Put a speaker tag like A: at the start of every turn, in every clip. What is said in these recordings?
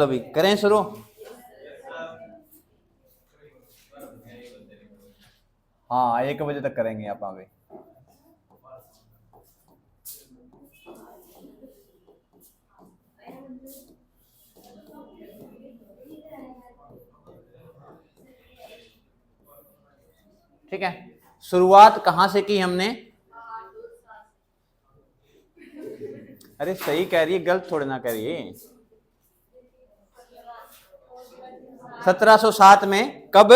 A: अभी करें शुरू। हाँ 1 बजे तक करेंगे आप अभी। ठीक है, शुरुआत कहां से की हमने? अरे सही कह रही है, गलत थोड़ी ना कह रही है। 1707 में। कब?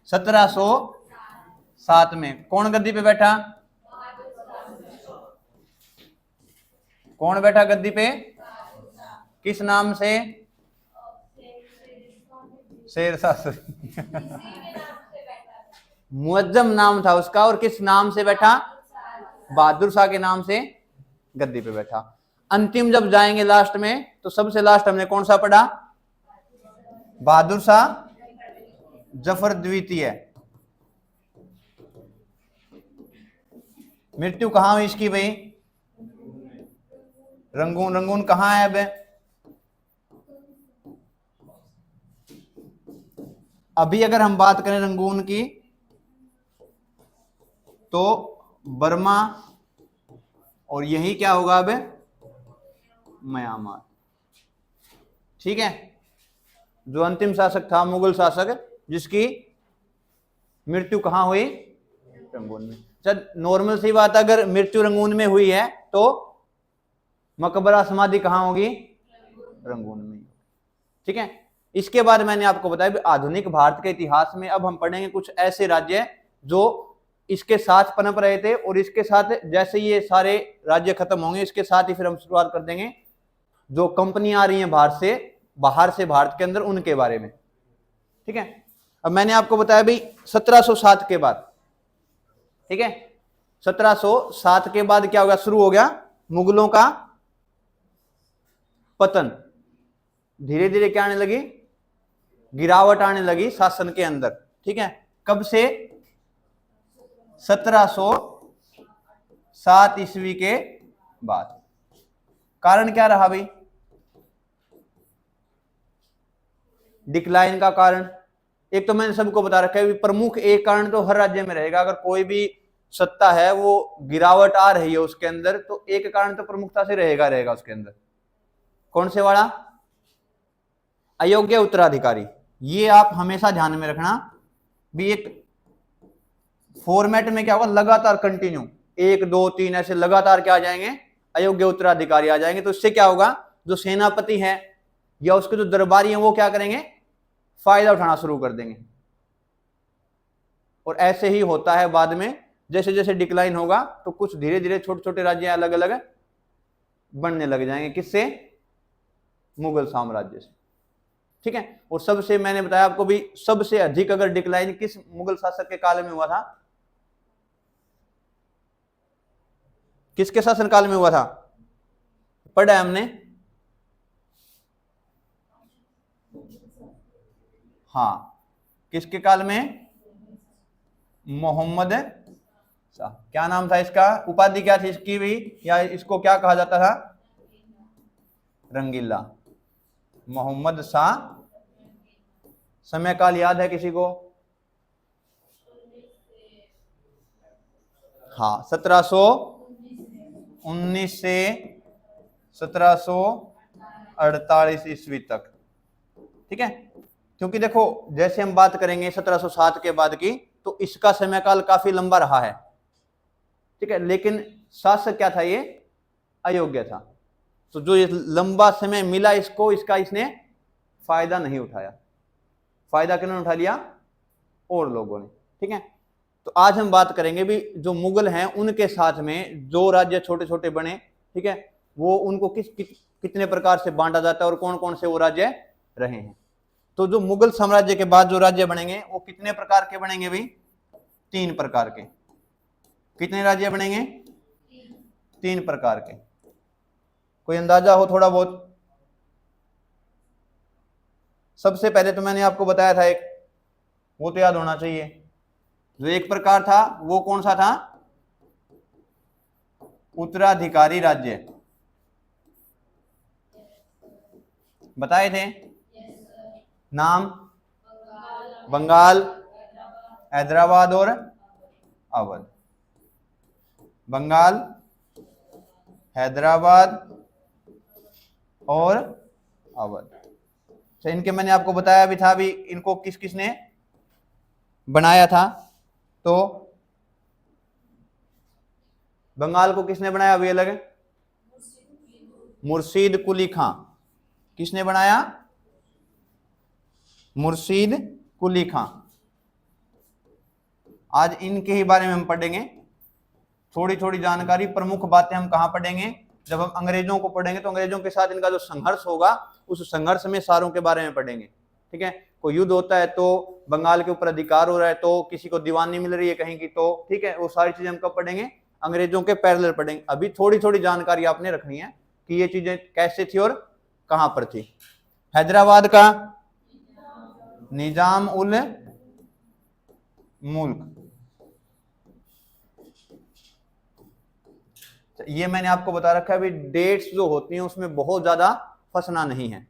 A: 1707 में कौन गद्दी पे बैठा? कौन बैठा गद्दी पे? किस नाम से? शेरशाह। मुअज्जम नाम था उसका, और किस नाम से बैठा? बहादुर शाह के नाम से गद्दी पे बैठा। अंतिम जब जाएंगे लास्ट में, तो सबसे लास्ट हमने कौन सा पढ़ा? बहादुर शाह जफर द्वितीय। मृत्यु कहां हुई इसकी भाई? रंगून। रंगून कहां है अब? अभी अगर हम बात करें रंगून की, तो बर्मा, और यही क्या होगा अब? म्यांमार। ठीक है, जो अंतिम शासक था मुगल शासक, जिसकी मृत्यु कहां हुई? रंगून में। चल नॉर्मल सी बात, अगर मृत्यु रंगून में हुई है तो मकबरा समाधि कहां होगी? रंगून में। ठीक है, इसके बाद मैंने आपको बताया आधुनिक भारत के इतिहास में अब हम पढ़ेंगे कुछ ऐसे राज्य जो इसके साथ पनप रहे थे, और इसके साथ जैसे ये सारे राज्य खत्म होंगे, इसके साथ ही फिर हम शुरुआत कर देंगे जो कंपनी आ रही है बाहर से भारत के अंदर, उनके बारे में। ठीक है, अब मैंने आपको बताया भाई 1707 के बाद। ठीक है, 1707 के बाद क्या हो गया? शुरू हो गया मुगलों का पतन। धीरे धीरे क्या आने लगी? गिरावट आने लगी शासन के अंदर। ठीक है, कब से? 1707 ईस्वी के बाद। कारण क्या रहा भाई डिक्लाइन का? कारण एक तो मैंने सबको बता रखा है, प्रमुख एक कारण तो हर राज्य में रहेगा। अगर कोई भी सत्ता है वो गिरावट आ रही है उसके अंदर, तो एक कारण तो प्रमुखता से रहेगा उसके अंदर। कौन से वाला? अयोग्य उत्तराधिकारी। ये आप हमेशा ध्यान में रखना भी। एक फॉर्मेट में क्या होगा? लगातार कंटिन्यू 1 2 3 ऐसे लगातार क्या आ जाएंगे? अयोग्य उत्तराधिकारी आ जाएंगे। तो इससे क्या होगा? जो सेनापति है या उसके जो दरबारी हैं वो क्या करेंगे? फायदा उठाना शुरू कर देंगे। और ऐसे ही होता है बाद में, जैसे जैसे डिक्लाइन होगा तो कुछ धीरे धीरे छोटे छोटे राज्य अलग अलग बनने लग जाएंगे। किससे? मुगल साम्राज्य से। ठीक है, और सबसे मैंने बताया आपको भी, सबसे अधिक अगर डिक्लाइन किस मुगल शासक के काल में हुआ था? किसके शासन काल में हुआ था? पढ़ा है हमने। हाँ, किसके काल में? मोहम्मद शाह। क्या नाम था इसका? उपाधि क्या थी इसकी भी, या इसको क्या कहा जाता था? रंगीला। मोहम्मद शाह। समय काल याद है किसी को? हाँ, 1719 से 1748 ईस्वी तक। ठीक है, क्योंकि देखो जैसे हम बात करेंगे 1707 के बाद की, तो इसका समय काल काफी लंबा रहा है। ठीक है, लेकिन शासक क्या था? ये अयोग्य था। तो जो ये लंबा समय मिला इसको, इसने फायदा नहीं उठाया। फायदा किन्होंने उठा लिया? और लोगों ने। ठीक है, तो आज हम बात करेंगे भी जो मुगल हैं उनके साथ में जो राज्य छोटे छोटे बने, ठीक है, वो उनको कितने प्रकार से बांटा जाता है और कौन कौन से वो राज्य रहे हैं। तो जो मुगल साम्राज्य के बाद जो राज्य बनेंगे वो कितने प्रकार के बनेंगे भाई? 3 प्रकार के। कितने राज्य बनेंगे? 3 प्रकार के। कोई अंदाजा हो थोड़ा बहुत? सबसे पहले तो मैंने आपको बताया था एक, वो तो याद होना चाहिए। जो एक प्रकार था वो कौन सा था? उत्तराधिकारी राज्य। बताए थे? नाम? बंगाल, हैदराबाद और अवध। बंगाल, हैदराबाद और अवध। तो इनके मैंने आपको बताया भी था, अभी इनको किस किसने बनाया था? तो बंगाल को किसने बनाया? अभी अलग है, मुर्शीद कुली खां। किसने बनाया? मुर्शीद कुली खां। आज इनके ही बारे में हम पढ़ेंगे, थोड़ी थोड़ी जानकारी, प्रमुख बातें हम कहां पढ़ेंगे? जब हम अंग्रेजों को पढ़ेंगे तो अंग्रेजों के साथ इनका जो संघर्ष होगा उस संघर्ष में सारों के बारे में पढ़ेंगे। ठीक है, कोई युद्ध होता है तो बंगाल के ऊपर अधिकार हो रहा है तो किसी को दीवानी मिल रही है कहीं की, तो ठीक है, वो सारी चीजें हम कब पढ़ेंगे? अंग्रेजों के पैरेलल पढ़ेंगे। अभी थोड़ी थोड़ी जानकारी आपने रखनी है कि ये चीजें कैसे थी और कहां पर थी। हैदराबाद का निजाम उल मुल्क, ये मैंने आपको बता रखा है। अभी डेट्स जो होती हैं उसमें बहुत ज्यादा फंसना नहीं है,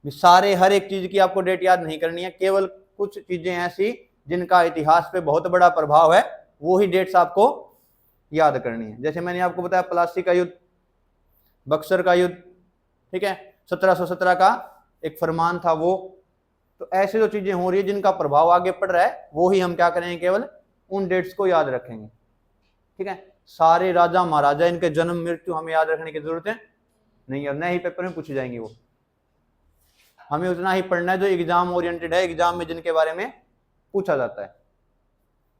A: सारे हर एक चीज की आपको डेट याद नहीं करनी है, केवल कुछ चीजें ऐसी जिनका इतिहास पे बहुत बड़ा प्रभाव है वो ही डेट्स आपको याद करनी है। जैसे मैंने आपको बताया प्लासी का युद्ध, बक्सर का युद्ध, ठीक है, 1717 का एक फरमान था वो। तो ऐसे जो चीजें हो रही है जिनका प्रभाव आगे पड़ रहा है वो ही हम क्या करेंगे? केवल उन डेट्स को याद रखेंगे। ठीक है, सारे राजा महाराजा इनके जन्म मृत्यु हमें याद रखने की जरूरत है नहीं है, और नए ही पेपर में पूछे जाएंगे वो। हमें उतना ही पढ़ना है जो एग्जाम ओरिएंटेड है, एग्जाम में जिनके बारे में पूछा जाता है।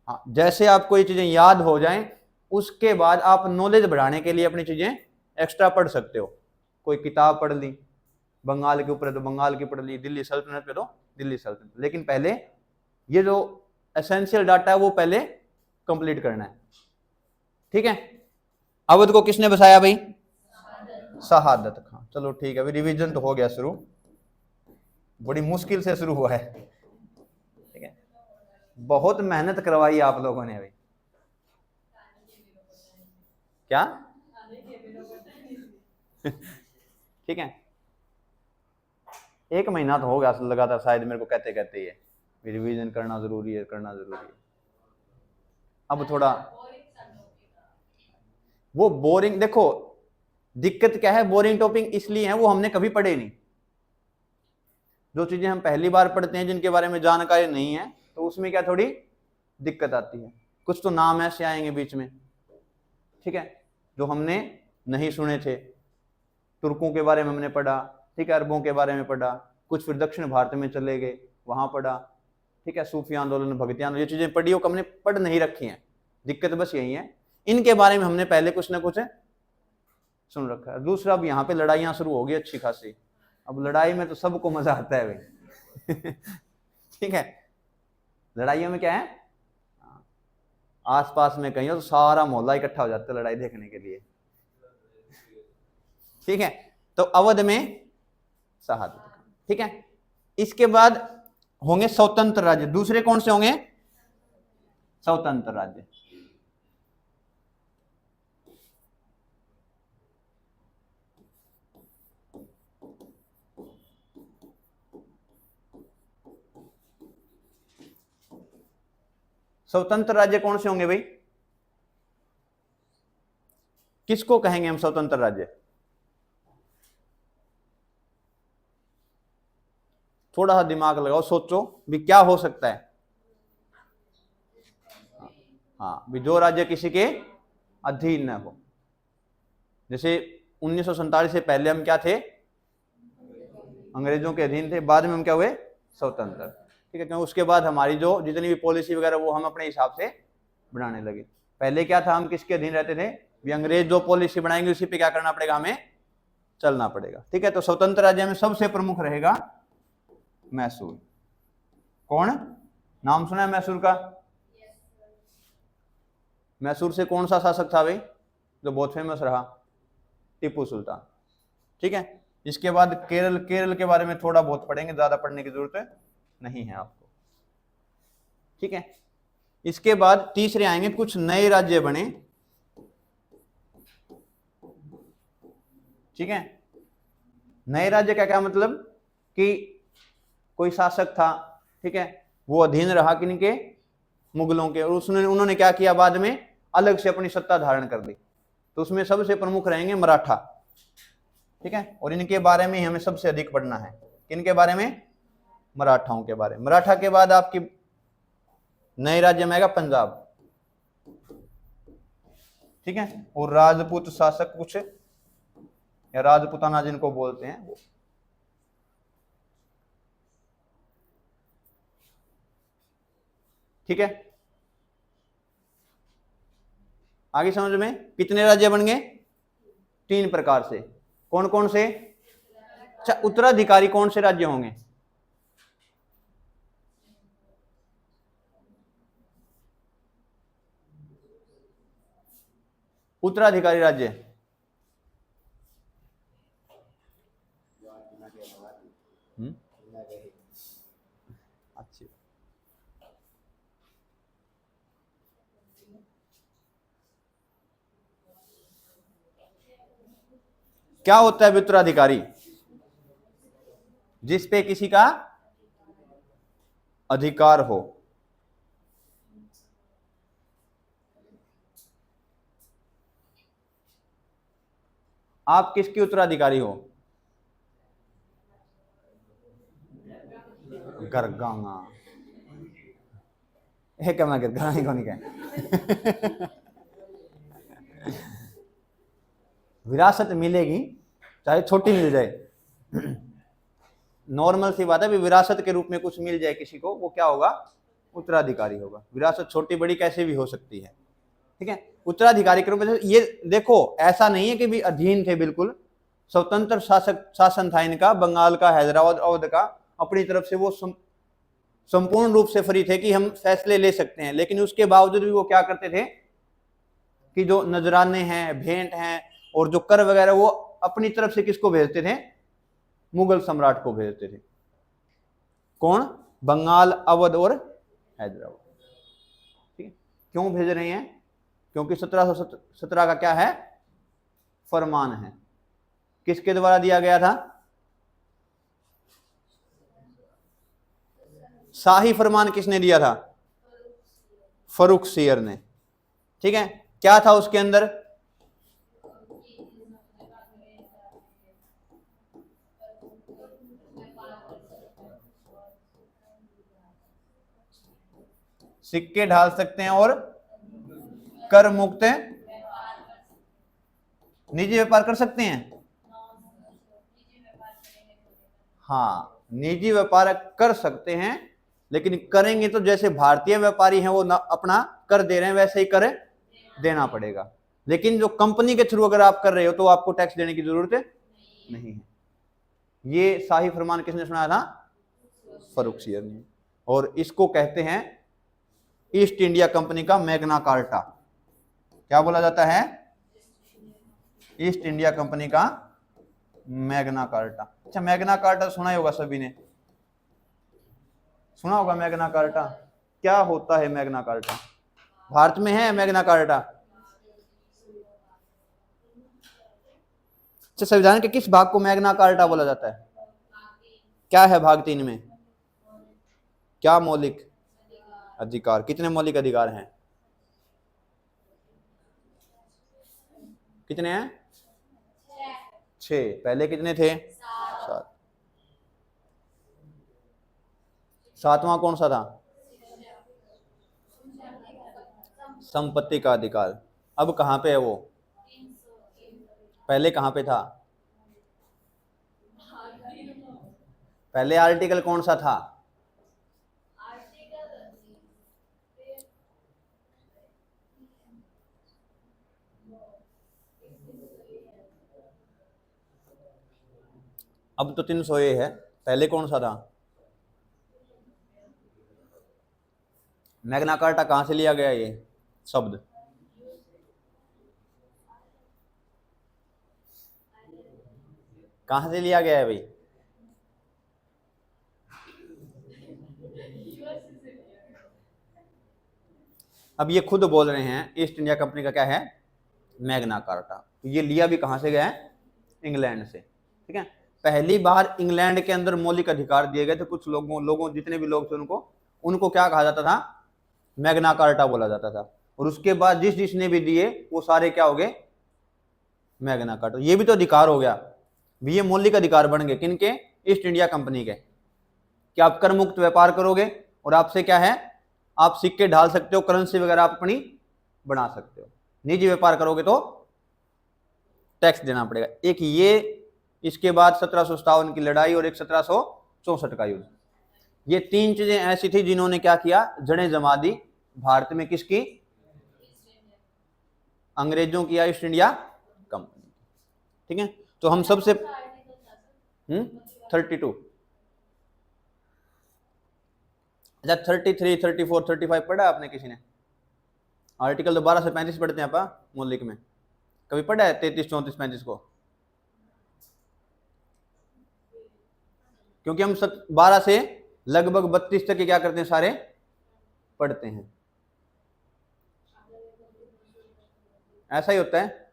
A: हाँ, जैसे आपको ये चीजें याद हो जाएं उसके बाद आप नॉलेज बढ़ाने के लिए अपनी चीजें एक्स्ट्रा पढ़ सकते हो। कोई किताब पढ़ ली बंगाल के ऊपर तो बंगाल की पढ़ ली, दिल्ली सल्तनत पे तो दिल्ली सल्तनत, लेकिन पहले ये जो एसेंशियल डाटा है वो पहले कंप्लीट करना है। ठीक है, अवध को किसने बसाया भाई? शहादत खां। चलो ठीक है, अभी रिवीजन तो हो गया शुरू, बड़ी मुश्किल से शुरू हुआ है। ठीक है, बहुत मेहनत करवाई आप लोगों ने भाई। क्या? ठीक है, 1 महीना तो हो गया लगातार शायद मेरे को कहते कहते ही रिवीजन करना जरूरी है, करना जरूरी है। अब थोड़ा वो बोरिंग, देखो दिक्कत क्या है, बोरिंग टॉपिक इसलिए है वो हमने कभी पढ़े नहीं। जो चीजें हम पहली बार पढ़ते हैं जिनके बारे में जानकारी नहीं है तो उसमें क्या थोड़ी दिक्कत आती है। कुछ तो नाम ऐसे आएंगे बीच में, ठीक है, जो हमने नहीं सुने थे। तुर्कों के बारे में हमने पढ़ा, ठीक है, अरबों के बारे में पढ़ा, कुछ फिर दक्षिण भारत में चले गए वहां पढ़ा, ठीक है, सूफी आंदोलन, भक्ति आंदोलन, ये चीजें पढ़ी हो हमने पढ़ नहीं रखी हैं। दिक्कत बस यही है, इनके बारे में हमने पहले कुछ ना कुछ सुन रखा है। दूसरा, अब यहाँ पे लड़ाइयाँ शुरू हो गई अच्छी खासी। अब लड़ाई में तो सबको मजा आता है भाई। ठीक है, लड़ाइयों में क्या है, आसपास में कहीं हो तो सारा मोहल्ला इकट्ठा हो जाता है लड़ाई देखने के लिए। ठीक है, तो अवध में शहादत। ठीक है, इसके बाद होंगे स्वतंत्र राज्य। दूसरे कौन से होंगे? स्वतंत्र राज्य। स्वतंत्र राज्य कौन से होंगे भाई? किसको कहेंगे हम स्वतंत्र राज्य? थोड़ा सा दिमाग लगाओ, सोचो भी क्या हो सकता है। हाँ, भी जो राज्य किसी के अधीन न हो। जैसे 1947 से पहले हम क्या थे? अंग्रेजों के अधीन थे, बाद में हम क्या हुए? स्वतंत्र। ठीक है, क्योंकि उसके बाद हमारी जो जितनी भी पॉलिसी वगैरह वो हम अपने हिसाब से बनाने लगे। पहले क्या था, हम किसके अधीन रहते थे? भी अंग्रेज जो पॉलिसी बनाएंगे उसी पे क्या करना पड़ेगा, हमें चलना पड़ेगा। ठीक है, तो स्वतंत्र राज्य में सबसे प्रमुख रहेगा मैसूर। कौन? नाम सुना है मैसूर का? मैसूर से कौन सा शासक था भाई जो बहुत फेमस रहा? टीपू सुल्तान। ठीक है, इसके बाद केरल। केरल के बारे में थोड़ा बहुत पढ़ेंगे, ज्यादा पढ़ने की जरूरत नहीं है आपको। ठीक है, इसके बाद तीसरे आएंगे कुछ नए राज्य बने। ठीक है, नए राज्य का क्या मतलब कि कोई शासक था, ठीक है, वो अधीन रहा किनके, मुगलों के, और उन्होंने क्या किया, बाद में अलग से अपनी सत्ता धारण कर दी। तो उसमें सबसे प्रमुख रहेंगे मराठा, ठीक है, और इनके बारे में हमें सबसे अधिक पढ़ना है। किनके बारे में, मराठाओं के बारे में। मराठा के बाद आपकी नए राज्य में आएगा पंजाब, ठीक है, और राजपूत शासक कुछ, या राजपूताना जिनको बोलते हैं वो। ठीक है, आगे समझ में, कितने राज्य बन गए, 3 प्रकार से। कौन कौन से, अच्छा, उत्तराधिकारी कौन से राज्य होंगे, उत्तराधिकारी राज्य, अच्छी, क्या होता है उत्तराधिकारी, जिस पे किसी का अधिकार हो। आप किसके उत्तराधिकारी हो, गरगांगा, एक मैं गरगांगा को नहीं कह विरासत मिलेगी, चाहे छोटी मिल जाए। नॉर्मल सी बात है, भी विरासत के रूप में कुछ मिल जाए किसी को, वो क्या होगा, उत्तराधिकारी होगा। विरासत छोटी बड़ी कैसे भी हो सकती है, ठीक है। उत्तराधिकारी के रूप में ये देखो, ऐसा नहीं है कि भी अधीन थे, बिल्कुल स्वतंत्र शासन था इनका, बंगाल का, हैदराबाद, अवध का, अपनी तरफ से वो संपूर्ण रूप से फ्री थे कि हम फैसले ले सकते हैं। लेकिन उसके बावजूद भी वो क्या करते थे कि जो नजराने हैं, भेंट हैं, और जो कर वगैरह, वो अपनी तरफ से किसको भेजते थे, मुगल सम्राट को भेजते थे। कौन, बंगाल, अवध और हैदराबाद, ठीक है। क्यों भेज रहे हैं, क्योंकि 1717 का क्या है, फरमान है, किसके द्वारा दिया गया था, शाही फरमान किसने दिया था, फर्रुखसियर ने, ठीक है। क्या था उसके अंदर, सिक्के ढाल सकते हैं और कर मुक्त निजी व्यापार कर सकते हैं, हाँ, निजी व्यापार कर सकते हैं, लेकिन करेंगे तो जैसे भारतीय व्यापारी हैं वो अपना कर दे रहे हैं, वैसे ही कर देना पड़ेगा। लेकिन जो कंपनी के थ्रू अगर आप कर रहे हो तो आपको टैक्स देने की जरूरत नहीं है। ये शाही फरमान किसने सुनाया था, फर्रुखसियर ने, और इसको कहते हैं ईस्ट इंडिया कंपनी का मैग्ना कार्टा। क्या बोला जाता है, ईस्ट इंडिया कंपनी का मैग्ना कार्टा। अच्छा, मैग्ना कार्टा सुना ही होगा, सभी ने सुना होगा मैग्ना कार्टा। क्या होता है मैग्ना कार्टा, भारत में है मैग्ना कार्टा। अच्छा, संविधान के किस भाग को मैग्ना कार्टा बोला जाता है, क्या है भाग 3 में, क्या मौलिक अधिकार, कितने मौलिक अधिकार हैं, कितने हैं, 6, पहले कितने थे, 7, 7वां कौन सा था, संपत्ति का अधिकार। अब कहां पे है वो, पहले कहां पे था, पहले आर्टिकल कौन सा था, अब तो 300 है, पहले कौन सा था। मैग्ना कार्टा कहां से लिया गया ये शब्द, कहां से लिया गया है भाई, अब ये खुद बोल रहे हैं ईस्ट इंडिया कंपनी का क्या है, मैग्ना कार्टा। तो ये लिया भी कहां से गया है, इंग्लैंड से, ठीक है। पहली बार इंग्लैंड के अंदर मौलिक अधिकार दिए गए थे कुछ लोगों जितने भी लोग थे उनको क्या कहा जाता था, मैग्ना कार्टा बोला जाता था। और उसके बाद जिसने भी दिए वो सारे क्या हो गए, मैग्ना कार्टा। ये भी तो अधिकार हो गया, भी ये मौलिक अधिकार बन गए किनके, ईस्ट इंडिया कंपनी के, कि आप कर मुक्त व्यापार करोगे और आपसे क्या है, आप सिक्के ढाल सकते हो, करेंसी वगैरह आप अपनी बना सकते हो। निजी व्यापार करोगे तो टैक्स देना पड़ेगा। एक ये, इसके बाद 1757 की लड़ाई और एक 1764 का युद्ध, ये तीन चीजें ऐसी थी जिन्होंने क्या किया, जड़ें जमा दी भारत में, किसकी, अंग्रेजों की या ईस्ट इंडिया कंपनी। ठीक है, तो हम सबसे 32, अच्छा 33, 34, 35 पढ़ा आपने किसी ने? आर्टिकल तो 12 से 35 पढ़ते हैं आप मौलिक में, कभी पढ़ा है 33, 34, 35 को? क्योंकि हम 12 से लगभग 32 तक क्या करते हैं, सारे पढ़ते हैं। ऐसा ही होता है,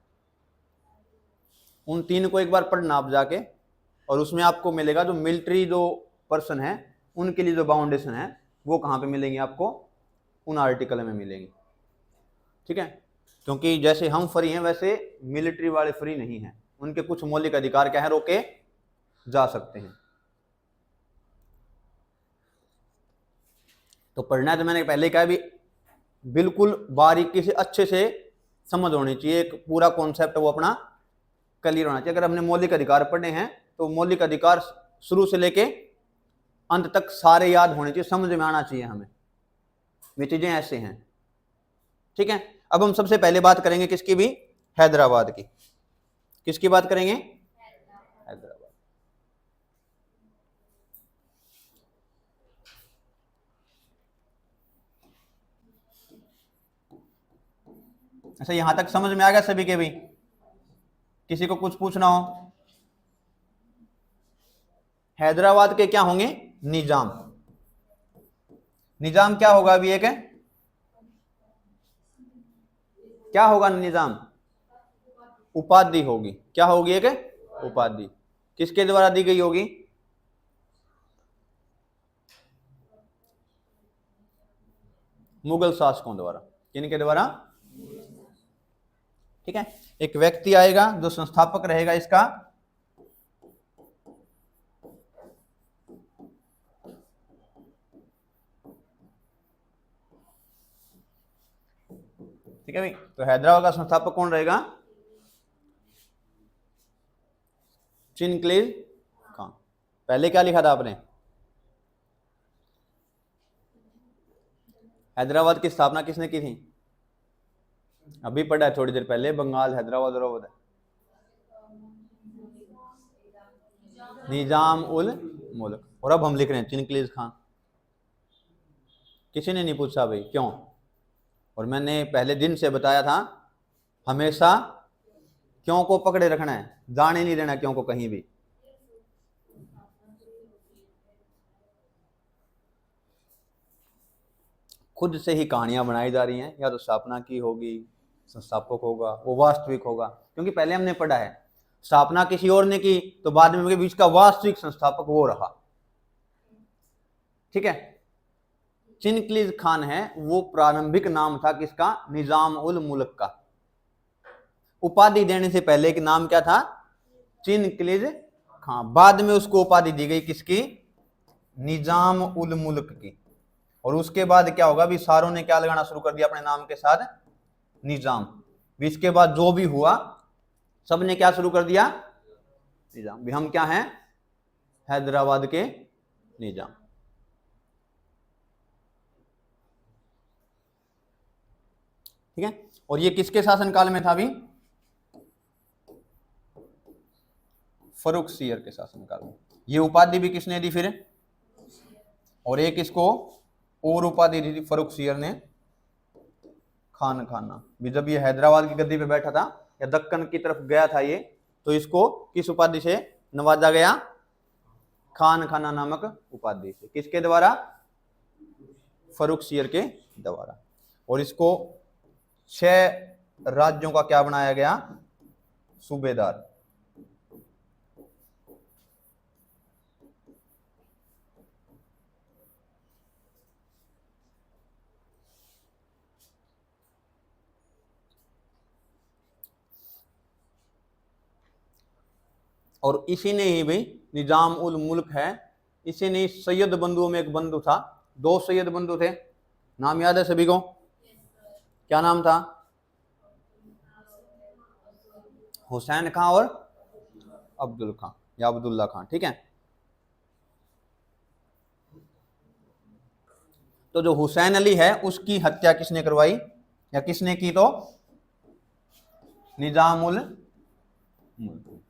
A: उन तीन को एक बार पढ़ना आप जाके, और उसमें आपको मिलेगा जो मिलिट्री जो पर्सन है उनके लिए जो बाउंडेशन है वो कहाँ पे मिलेंगी आपको, उन आर्टिकल में मिलेंगी। ठीक है, क्योंकि जैसे हम फ्री हैं वैसे मिलिट्री वाले फ्री नहीं हैं, उनके कुछ मौलिक अधिकार क्या है, रोके जा सकते हैं। तो पढ़ना है तो मैंने पहले कहा भी बिल्कुल बारीकी से अच्छे से समझ होनी चाहिए, एक पूरा कॉन्सेप्ट वो अपना क्लियर होना चाहिए। अगर हमने मौलिक अधिकार पढ़े हैं तो मौलिक अधिकार शुरू से लेके अंत तक सारे याद होने चाहिए, समझ में आना चाहिए हमें, ये चीजें ऐसे हैं। ठीक है, अब हम सबसे पहले बात करेंगे किसकी भी, हैदराबाद की। किसकी बात करेंगे, हैदराबाद। अच्छा यहां तक समझ में आ गया सभी के भी? किसी को कुछ पूछना हो? हैदराबाद के क्या होंगे, निजाम। निजाम क्या होगा अभी, एक है क्या होगा निजाम, उपाधि होगी। क्या होगी, एक उपाधि, किसके द्वारा दी गई होगी, मुगल शासकों द्वारा। किनके द्वारा? ठीक है, एक व्यक्ति आएगा जो संस्थापक रहेगा इसका, ठीक है भाई। तो हैदराबाद का संस्थापक कौन रहेगा, चिनक्लेज खान। पहले क्या लिखा था आपने, हैदराबाद की स्थापना किसने की थी? अभी पढ़ा है थोड़ी देर पहले, बंगाल हैदराबाद और निजाम उल मुल्क, और अब हम लिख रहे हैं चिनक्लेज खान। किसी ने नहीं पूछा भाई क्यों, और मैंने पहले दिन से बताया था हमेशा क्यों को पकड़े रखना है, जाने नहीं देना क्यों को कहीं भी। खुद से ही कहानियां बनाई जा रही हैं, या तो स्थापना की होगी, संस्थापक होगा, वो वास्तविक होगा, क्योंकि पहले हमने पढ़ा है स्थापना किसी और ने की तो बाद में बीच का वास्तविक संस्थापक वो रहा। ठीक है, चिनक्लीज खान है वो प्रारंभिक नाम था किसका, निजाम उल मुल्क का। उपाधि देने से पहले एक नाम क्या था, चिनक्लीज खान। बाद में उसको उपाधि दी गई किसकी, निजाम उल मुल्क की। और उसके बाद क्या होगा, भी सारों ने क्या लगाना शुरू कर दिया अपने नाम के साथ, निजाम। भी इसके बाद जो भी हुआ सबने क्या शुरू कर दिया, निजाम। भी हम क्या हैं, हैदराबाद के निजाम। ठीक है, और ये किसके शासनकाल में था भी, फर्रुखसियर के शासनकाल में। ये उपाधि भी किसने दी फिर, और एक इसको और उपाधि दी थी फर्रुखसियर ने, खान खाना। भी जब ये हैदराबाद की गद्दी पे बैठा था या दक्कन की तरफ गया था ये, तो इसको किस उपाधि से नवाजा गया, खान खाना नामक उपाधि से। किसके द्वारा, फर्रुखसियर के द्वारा। और इसको 6 राज्यों का क्या बनाया गया, सूबेदार। और इसी ने ही भाई निजाम उल मुल्क है, इसी ने सैयद बंधुओं में एक बंधु था, दो सैयद बंधु थे, नाम याद है सभी को? क्या नाम था? हुसैन खां और अब्दुल खां या अब्दुल्ला खां, ठीक है। तो जो हुसैन अली है उसकी हत्या किसने करवाई या किसने की? तो निजामुल मुल्क।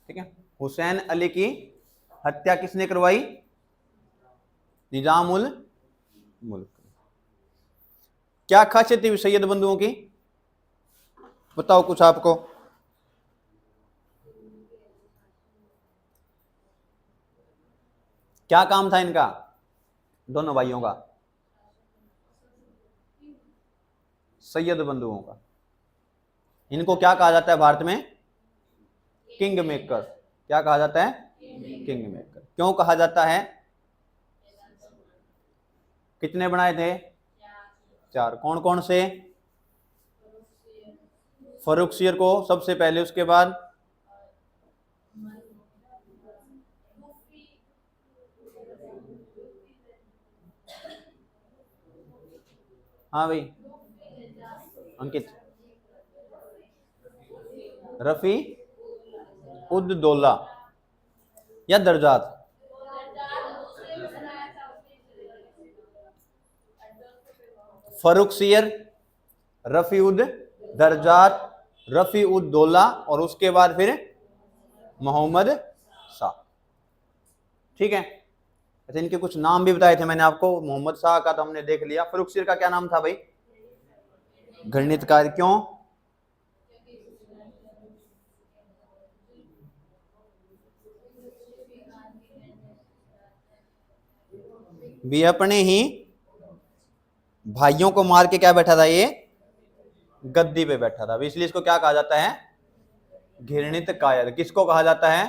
A: ठीक है, हुसैन अली की हत्या किसने करवाई? निजामुल मुल्क। क्या खासियत थी सैयद बंधुओं की, बताओ कुछ आपको? क्या काम था इनका, दोनों भाइयों का, सैयद बंधुओं का? इनको क्या कहा जाता है भारत में? King maker. क्या कहा जाता है? King maker. क्यों कहा जाता है? कितने बनाए थे? चार। कौन कौन से? फर्रुखसियर को सबसे पहले, उसके बाद हाँ भाई अंकित, रफी उद दौला या दर्जात? फर्रुखसियर, रफी उद दर्जात, रफी उद दौला और उसके बाद फिर मोहम्मद शाह। ठीक है, अच्छा इनके कुछ नाम भी बताए थे मैंने आपको। मोहम्मद शाह का तो हमने देख लिया। फर्रुखसियर का क्या नाम था भाई? गणितकार। क्यों? भी अपने ही भाइयों को मार के क्या बैठा था ये? गद्दी पे बैठा था, इसलिए इसको क्या कहा जाता है? घृणित कायर। किसको कहा जाता है?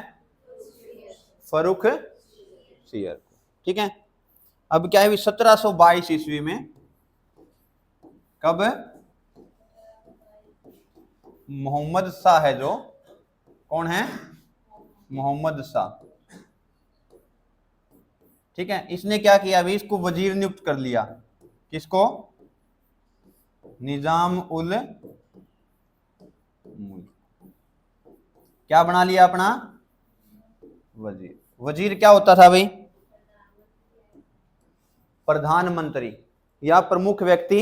A: फर्रुखसियर को। ठीक है, अब क्या है 1722 ईस्वी में, कब? मोहम्मद शाह है जो, कौन है? मोहम्मद शाह। ठीक है, इसने क्या किया अभी? इसको वजीर नियुक्त कर लिया। किसको? निजाम उल मुल्क। क्या बना लिया अपना? वजीर। वजीर क्या होता था भाई? प्रधानमंत्री या प्रमुख व्यक्ति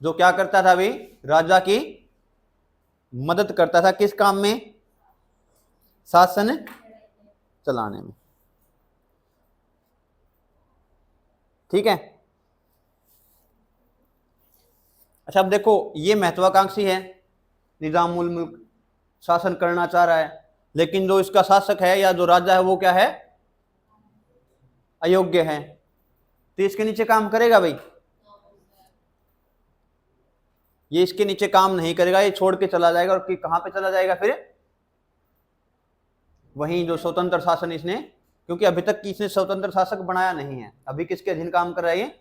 A: जो क्या करता था भाई? राजा की मदद करता था। किस काम में? शासन चलाने में। ठीक है, अच्छा अब देखो, ये महत्वाकांक्षी है, निजामुल मुल्क शासन करना चाह रहा है, लेकिन जो इसका शासक है या जो राजा है वो क्या है? अयोग्य है। तो इसके नीचे काम करेगा भाई? ये इसके नीचे काम नहीं करेगा, ये छोड़ के चला जाएगा। और कहां पे चला जाएगा फिर? वहीं जो स्वतंत्र शासन इसने, क्योंकि अभी तक इसने स्वतंत्र शासक बनाया नहीं है, अभी किसके अधीन काम कर रहा है? ये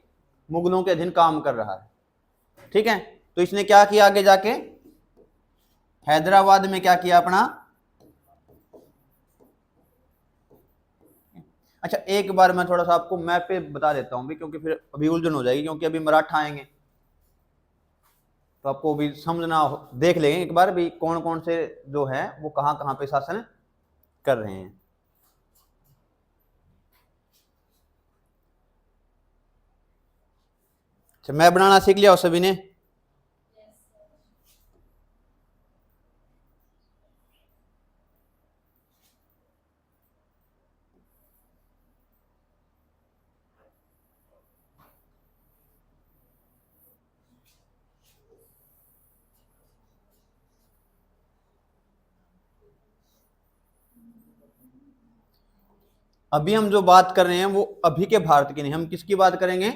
A: मुगलों के अधीन काम कर रहा है। ठीक है, तो इसने क्या किया आगे जाके? हैदराबाद में क्या किया अपना? अच्छा एक बार मैं थोड़ा सा आपको मैप पे बता देता हूँ भी, क्योंकि फिर अभी उलझन हो जाएगी, क्योंकि अभी मराठा आएंगे तो आपको भी समझना, देख लेंगे एक बार भी कौन कौन से जो है वो कहां कहां पे शासन कर रहे हैं। अच्छा मैप बनाना सीख लिया हो सभी ने? अभी हम जो बात कर रहे हैं वो अभी के भारत की नहीं, हम किसकी बात करेंगे?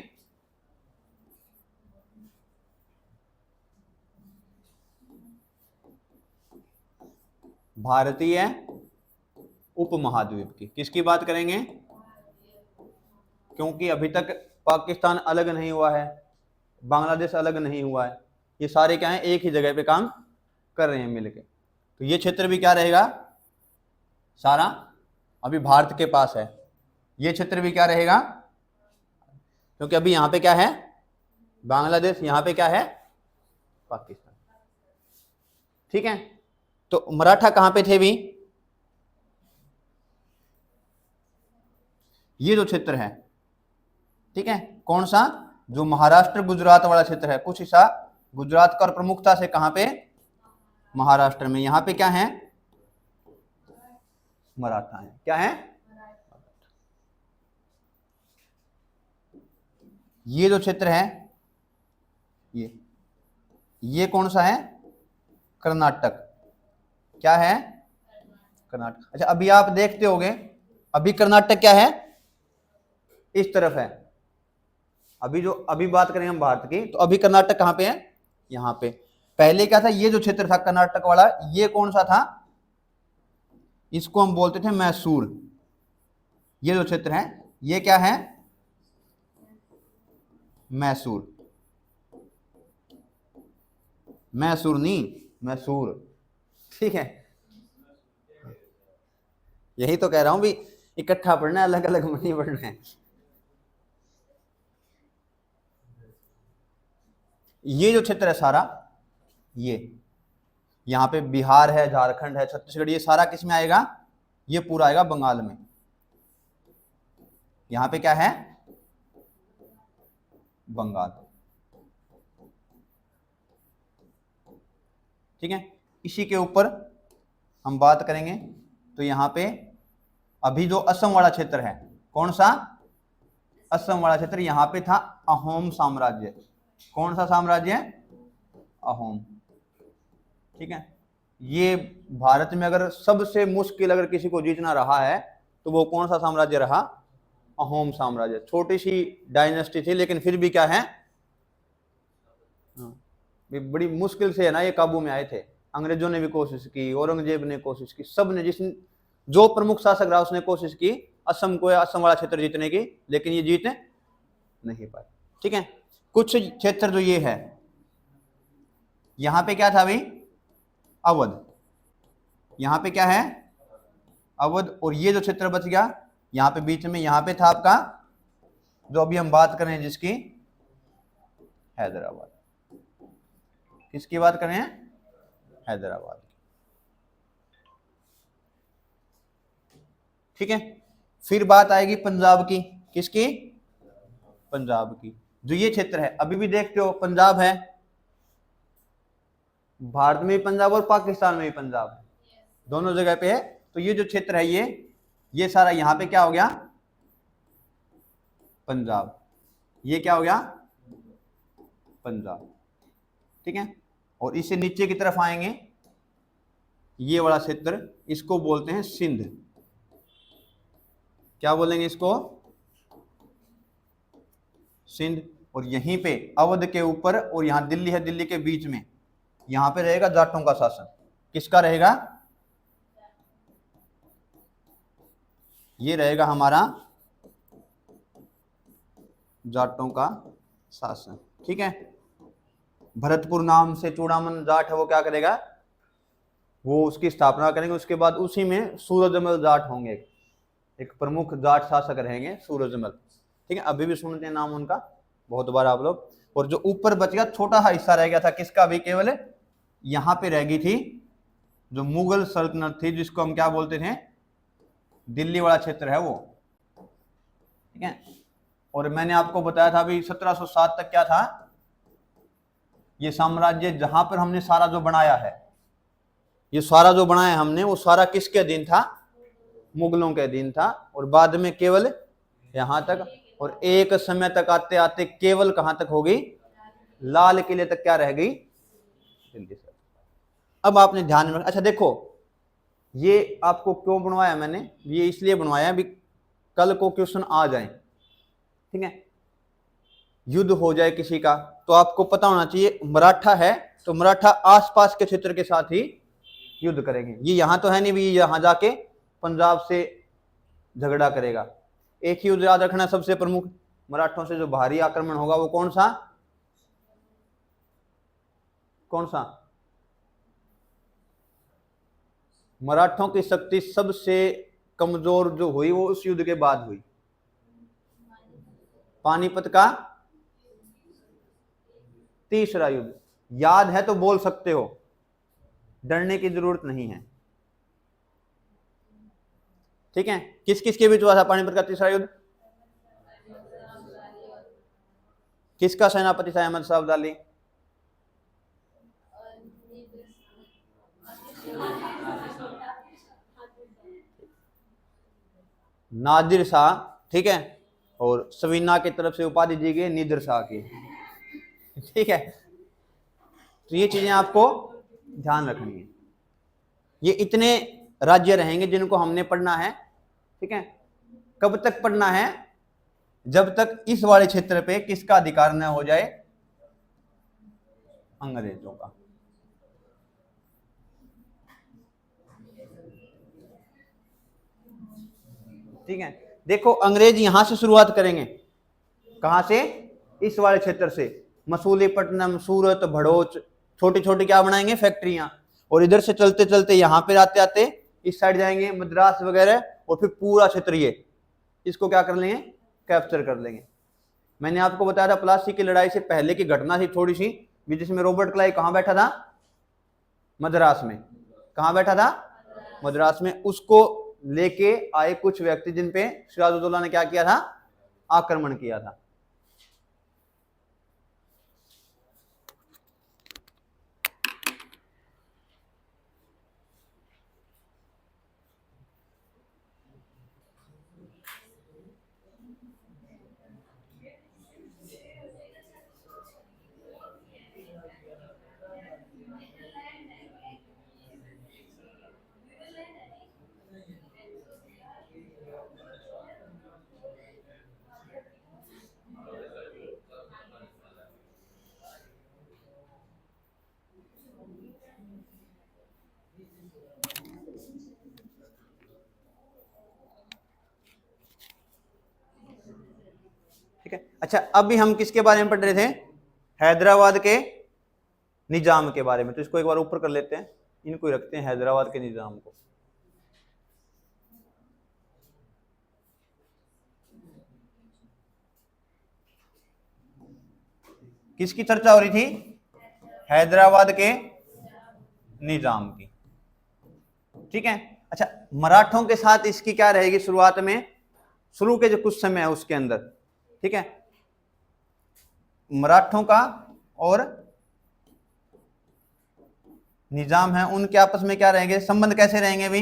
A: भारतीय उपमहाद्वीप की। किसकी बात करेंगे? क्योंकि अभी तक पाकिस्तान अलग नहीं हुआ है, बांग्लादेश अलग नहीं हुआ है, ये सारे क्या हैं, एक ही जगह पे काम कर रहे हैं मिलके। तो ये क्षेत्र भी क्या रहेगा, सारा अभी भारत के पास है। ये क्षेत्र भी क्या रहेगा, क्योंकि अभी यहां पे क्या है, बांग्लादेश, यहां पे क्या है, पाकिस्तान। ठीक है, तो मराठा कहां पे थे भी, ये जो क्षेत्र है, ठीक है, कौन सा, जो महाराष्ट्र गुजरात वाला क्षेत्र है, कुछ हिस्सा गुजरात का और प्रमुखता से कहां पे, महाराष्ट्र में। यहां पे क्या है, मराठा है। क्या है, ये जो क्षेत्र है, ये कौन सा है, कर्नाटक। क्या है, कर्नाटक। अच्छा, अभी आप देखते होंगे, अभी कर्नाटक क्या है, इस तरफ है। अभी बात करें हम भारत की, तो अभी कर्नाटक कहां पे है, यहां पे। पहले क्या था, ये जो क्षेत्र था कर्नाटक वाला, ये कौन सा था, इसको हम बोलते थे मैसूर। ये जो क्षेत्र है, ये क्या है, मैसूर, मैसूर नहीं, मैसूर। ठीक है, यही तो कह रहा हूं भी, इकट्ठा पढ़ना है, अलग अलग नहीं पढ़ना है। ये जो क्षेत्र है सारा, ये यहां पे बिहार है, झारखंड है, छत्तीसगढ़, ये सारा किस में आएगा, ये पूरा आएगा बंगाल में। यहां पे क्या है, बंगाल। ठीक है, इसी के ऊपर हम बात करेंगे। तो यहां पे अभी जो असम वाला क्षेत्र है, कौन सा, असम वाला क्षेत्र, यहां पे था अहोम साम्राज्य। कौन सा साम्राज्य, अहोम। ठीक है, ये भारत में अगर सबसे मुश्किल अगर किसी को जीतना रहा है, तो वो कौन सा साम्राज्य रहा, अहोम साम्राज्य। छोटी सी डायनेस्टी थी, लेकिन फिर भी क्या है, बड़ी मुश्किल से है ना ये काबू में आए थे। अंग्रेजों ने भी कोशिश की, औरंगजेब ने कोशिश की, सब ने, जिसने जो प्रमुख शासक रहा उसने कोशिश की असम को, असम वाला क्षेत्र जीतने की, लेकिन ये जीत नहीं पाए। ठीक है, कुछ क्षेत्र जो ये है, यहां पे क्या था भाई, अवध। यहां पे क्या है, अवध। और ये जो क्षेत्र बच गया यहां पे बीच में, यहां पे था आपका, जो अभी हम बात कर रहे हैं जिसकी, हैदराबाद। किसकी बात कर रहे हैं, हैदराबाद। ठीक है, फिर बात आएगी पंजाब की। किसकी, पंजाब की। जो ये क्षेत्र है, अभी भी देखते हो पंजाब है, भारत में भी पंजाब और पाकिस्तान में भी पंजाब है, दोनों जगह पे है। तो ये जो क्षेत्र है, ये सारा यहां पे क्या हो गया, पंजाब। ये क्या हो गया, पंजाब। ठीक है, और इससे नीचे की तरफ आएंगे, ये वाला क्षेत्र, इसको बोलते हैं सिंध। क्या बोलेंगे इसको, सिंध। और यहीं पे अवध के ऊपर, और यहां दिल्ली है, दिल्ली के बीच में, यहां पे रहेगा जाटों का शासन। किसका रहेगा, ये रहेगा हमारा जाटों का शासन। ठीक है, भरतपुर नाम से चूड़ामन जाट है, वो क्या करेगा, वो उसकी स्थापना करेंगे। उसके बाद उसी में सूरजमल जाट होंगे, एक प्रमुख जाट शासक रहेंगे, सूरजमल। ठीक है, अभी भी सुनते हैं नाम उनका बहुत बार आप लोग। और जो ऊपर बच गया, छोटा सा हिस्सा रह गया था, किसका भी, केवल यहां पे रह गई थी जो मुगल सल्तनत थी, जिसको हम क्या बोलते थे, दिल्ली वाला क्षेत्र है वो। ठीक है, और मैंने आपको बताया था अभी 1707 तक क्या था, ये साम्राज्य जहां पर हमने सारा जो बनाया है, ये सारा जो बनाया हमने, वो सारा किसके अधीन था, मुगलों के अधीन था। और बाद में केवल यहां तक, और एक समय तक आते आते केवल कहां तक हो गई, लाल किले तक क्या रह गई, दिल्ली से। अब आपने ध्यान में, अच्छा देखो, ये आपको क्यों बनवाया मैंने, ये इसलिए बनवाया भी कल को क्वेश्चन आ जाए। ठीक है, युद्ध हो जाए किसी का, तो आपको पता होना चाहिए मराठा है, तो मराठा आसपास के क्षेत्र के साथ ही युद्ध करेंगे। ये यहां तो है नहीं भी यहां जाके पंजाब से झगड़ा करेगा। एक ही युद्ध याद रखना सबसे प्रमुख, मराठों से जो भारी आक्रमण होगा वो कौन सा, कौन सा? मराठों की शक्ति सबसे कमजोर जो हुई वो उस युद्ध के बाद हुई, पानीपत का तीसरा युद्ध। याद है तो बोल सकते हो, डरने की जरूरत नहीं है, ठीक है। किस किस के बीच हुआ था पानीपत का तीसरा युद्ध? किसका सेनापति था अहमद शाह अब्दाली? नादिर शाह, ठीक है। और सवीना की तरफ से उपाधि दी गई निदर शाह की, ठीक है। तो ये चीजें आपको ध्यान रखनी है। ये इतने राज्य रहेंगे जिनको हमने पढ़ना है, ठीक है। कब तक पढ़ना है? जब तक इस वाले क्षेत्र पे किसका अधिकार न हो जाए, अंग्रेजों का। ठीक है, देखो अंग्रेज यहां से शुरुआत करेंगे, कहां से? इस वाले क्षेत्र से, मसूलीपट्टनम, सूरत, भड़ोच, छोटी छोटी क्या बनाएंगे, फैक्ट्रियां। और इधर से चलते चलते यहां पे आते आते इस साइड जाएंगे, मद्रास वगैरह, और फिर पूरा क्षेत्र ये, इसको क्या कर लेंगे, कैप्चर कर लेंगे। मैंने आपको बताया था प्लासी की लड़ाई से पहले की घटना थी थोड़ी सी, जिसमें रॉबर्ट क्लाइव कहां बैठा था, मद्रास में। कहां बैठा था, मद्रास में। उसको लेके आए कुछ व्यक्ति जिन पे सिराजुद्दौला ने क्या किया था, आक्रमण किया था। ठीक है, अच्छा अभी हम किसके बारे में पढ़ रहे थे, हैदराबाद के निजाम के बारे में। तो इसको एक बार ऊपर कर लेते हैं, इनको ही रखते हैं, हैदराबाद के निजाम को। किसकी चर्चा हो रही थी, हैदराबाद के निजाम की, ठीक है। अच्छा, मराठों के साथ इसकी क्या रहेगी शुरुआत में, शुरू के जो कुछ समय है उसके अंदर, ठीक है। मराठों का और निजाम है, उनके आपस में क्या रहेंगे, संबंध कैसे रहेंगे भी,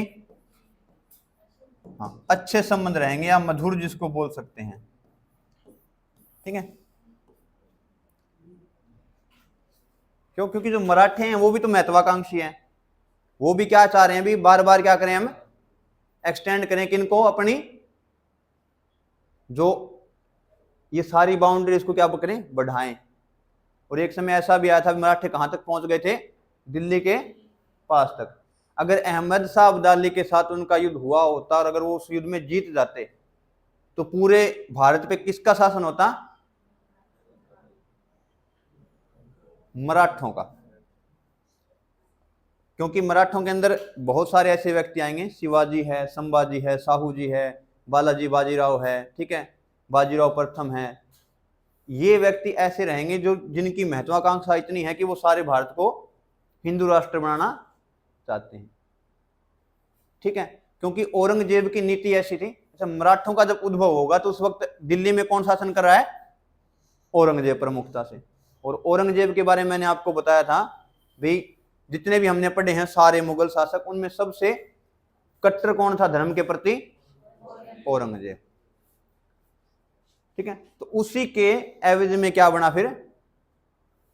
A: हाँ अच्छे संबंध रहेंगे, या मधुर जिसको बोल सकते हैं, ठीक है। क्यों? क्योंकि जो मराठे हैं वो भी तो महत्वाकांक्षी हैं, वो भी क्या चाह रहे हैं भी, बार बार क्या करें हम, एक्सटेंड करें किनको, अपनी जो ये सारी बाउंड्री इसको क्या करें, बढ़ाएं। और एक समय ऐसा भी आया था, मराठे कहां तक पहुंच गए थे, दिल्ली के पास तक। अगर अहमद शाह अब्दाली के साथ उनका युद्ध हुआ होता और अगर वो उस युद्ध में जीत जाते तो पूरे भारत पे किसका शासन होता, मराठों का। क्योंकि मराठों के अंदर बहुत सारे ऐसे व्यक्ति आएंगे, शिवाजी है, संभाजी है, साहू जी है, बालाजी बाजीराव है, ठीक है, बाजीराव प्रथम है। ये व्यक्ति ऐसे रहेंगे जो जिनकी महत्वाकांक्षा इतनी है कि वो सारे भारत को हिंदू राष्ट्र बनाना चाहते हैं, ठीक है। क्योंकि औरंगजेब की नीति ऐसी थी। अच्छा, मराठों का जब उद्भव होगा तो उस वक्त दिल्ली में कौन शासन कर रहा है, औरंगजेब प्रमुखता से। और औरंगजेब के बारे में मैंने आपको बताया था भाई, जितने भी हमने पढ़े हैं सारे मुगल शासक, उनमें सबसे कट्टर कौन था धर्म के प्रति, औरंगजेब, ठीक है। तो उसी के एवज में क्या बना फिर,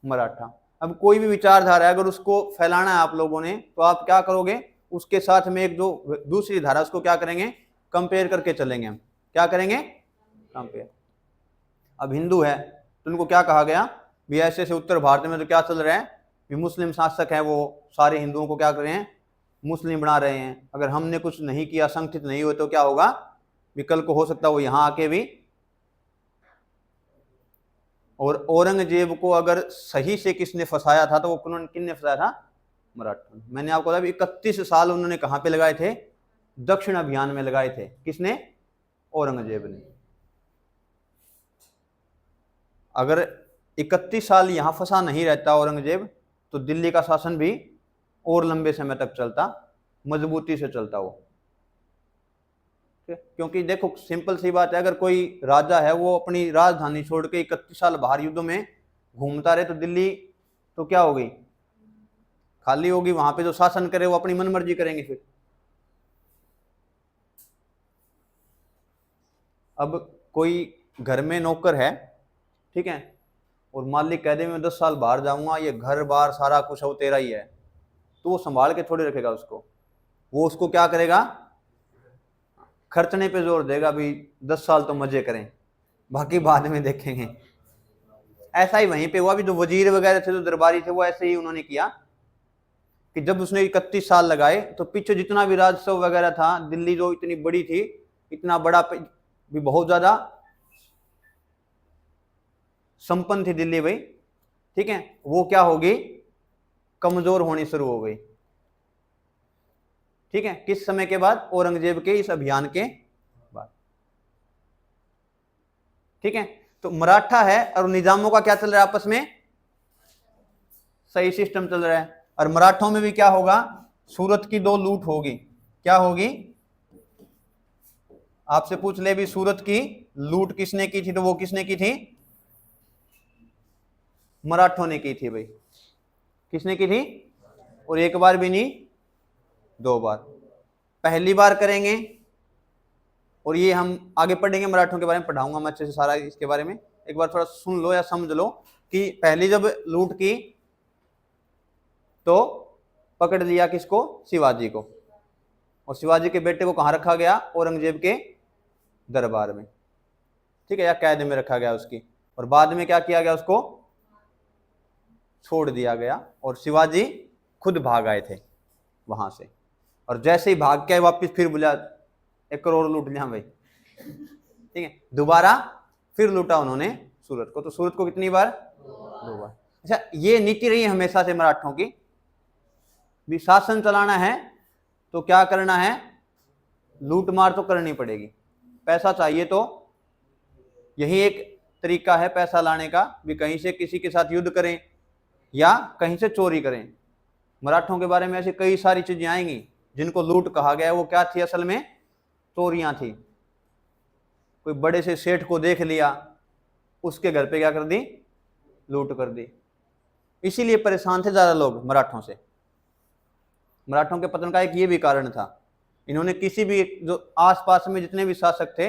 A: मराठा। अब कोई भी विचारधारा है अगर उसको फैलाना है आप लोगों ने, तो आप क्या करोगे, उसके साथ में एक जो दूसरी धारा उसको क्या करेंगे, कंपेयर करके चलेंगे। हम क्या करेंगे, कंपेयर। अब हिंदू है तो उनको क्या कहा गया भी, ऐसे से उत्तर भारत में तो क्या चल रहा है भी, मुस्लिम शासक है वो सारे हिंदुओं को क्या कर रहे हैं, मुस्लिम बना रहे हैं, अगर हमने कुछ नहीं किया, संगठित नहीं हुए तो क्या होगा, विकल्प हो सकता है वो यहां आके भी। और औरंगजेब को अगर सही से किसने फंसाया था तो वो किसने फंसाया था, मराठों ने। मैंने आपको बताया 31 साल उन्होंने कहां पे लगाए थे, दक्षिण अभियान में लगाए थे। किसने, औरंगजेब ने। अगर 31 साल यहां फंसा नहीं रहता औरंगजेब तो दिल्ली का शासन भी और लंबे समय तक चलता, मजबूती से चलता वो। क्योंकि देखो सिंपल सी बात है, अगर कोई राजा है वो अपनी राजधानी छोड़ के 31 साल बाहर युद्धों में घूमता रहे तो दिल्ली तो क्या होगी, खाली होगी। वहां पे जो शासन करे वो अपनी मनमर्जी करेंगे फिर। अब कोई घर में नौकर है, ठीक है, और मालिक कह दे मैं 10 साल बाहर जाऊंगा, ये घर बार सारा कुछ वो तेरा ही है, तो वो संभाल के थोड़ी रखेगा उसको। वो उसको क्या करेगा, खर्चने पे जोर देगा, भी 10 साल तो मजे करें, बाकी बाद में देखेंगे। ऐसा ही वहीं पे हुआ भी, जो वजीर वगैरह थे, जो दरबारी थे, वो ऐसे ही उन्होंने किया कि जब उसने 31 साल लगाए तो पीछे जितना भी राजस्व वगैरह था, दिल्ली जो इतनी बड़ी थी, इतना बड़ा भी, बहुत ज्यादा संपन्न थी दिल्ली भाई, ठीक है, वो क्या होगी, कमजोर होनी शुरू हो गई। ठीक है, किस समय के बाद, औरंगजेब के इस अभियान के बाद। ठीक है, तो मराठा है और निजामों का क्या चल रहा है आपस में, सही सिस्टम चल रहा है। और मराठों में भी क्या होगा, सूरत की 2 लूट होगी। क्या होगी, आपसे पूछ ले भी सूरत की लूट किसने की थी, तो वो किसने की थी, मराठों ने की थी भाई। किसने की थी, और एक बार भी नहीं 2 बार। पहली बार करेंगे, और ये हम आगे पढ़ेंगे, मराठों के बारे में पढ़ाऊंगा मैं अच्छे से सारा इसके बारे में, एक बार थोड़ा सुन लो या समझ लो कि पहली जब लूट की तो पकड़ लिया किसको, शिवाजी को, और शिवाजी के बेटे को कहां रखा गया, औरंगजेब के दरबार में, ठीक है, या कैद में रखा गया उसकी। और बाद में क्या किया गया, उसको छोड़ दिया गया, और शिवाजी खुद भाग आए थे वहां से। और जैसे ही भाग के वापिस फिर बोला 1 करोड़ लूट लिया भाई, ठीक है, दोबारा फिर लूटा उन्होंने सूरत को। तो सूरत को कितनी बार, 2 बार। अच्छा, ये नीति रही हमेशा से मराठों की, भी शासन चलाना है तो क्या करना है, लूट मार तो करनी पड़ेगी, पैसा चाहिए तो यही एक तरीका है पैसा लाने का, भी कहीं से किसी के साथ युद्ध करें या कहीं से चोरी करें। मराठों के बारे में ऐसी कई सारी चीजें आएंगी जिनको लूट कहा गया, वो क्या थी असल में, चोरियां थी। कोई बड़े से सेठ को देख लिया, उसके घर पे क्या कर दी, लूट कर दी। इसीलिए परेशान थे ज्यादा लोग मराठों से। मराठों के पतन का एक ये भी कारण था, इन्होंने किसी भी जो आसपास में जितने भी शासक थे,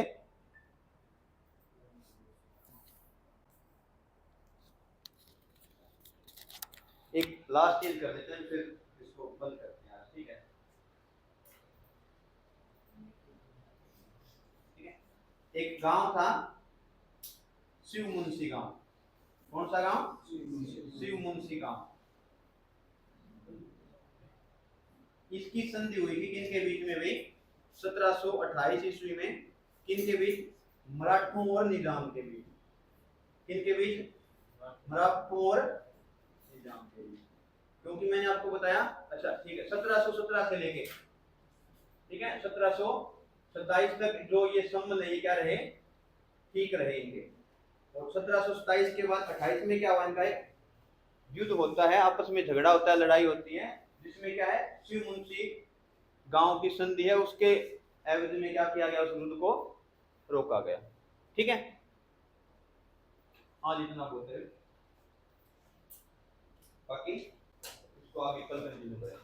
A: एक लास्ट चीज कर देते हैं फिर इसको बंद करते हैं, ठीक है। ठीक है, एक गांव था शिव मुंशी गांव। कौन सा गांव, शिव मुंशी गांव। इसकी संधि हुई थी किनके बीच में भाई, 1728 ईस्वी में। किनके बीच, मराठों और निजाम के बीच। किनके बीच, मराठों और निजाम के बीच। क्योंकि मैंने आपको बताया, अच्छा ठीक है, 1717 से लेके, ठीक है, 1727 तक जो ये संबंध है, ये क्या रहे, ठीक रहे इनके। और 1727 के बाद 28 में क्या हुआ, इनका एक युद्ध होता है, आपस में झगड़ा होता है, लड़ाई होती है, जिसमें क्या है, शिव मुंशी गांव की संधि है, उसके एवज में क्या किया गया, उस युद्ध को रोका गया। ठीक है, हाँ जितना बोलते हैं, बाकी इसको आगे कल कंटिन्यू करें।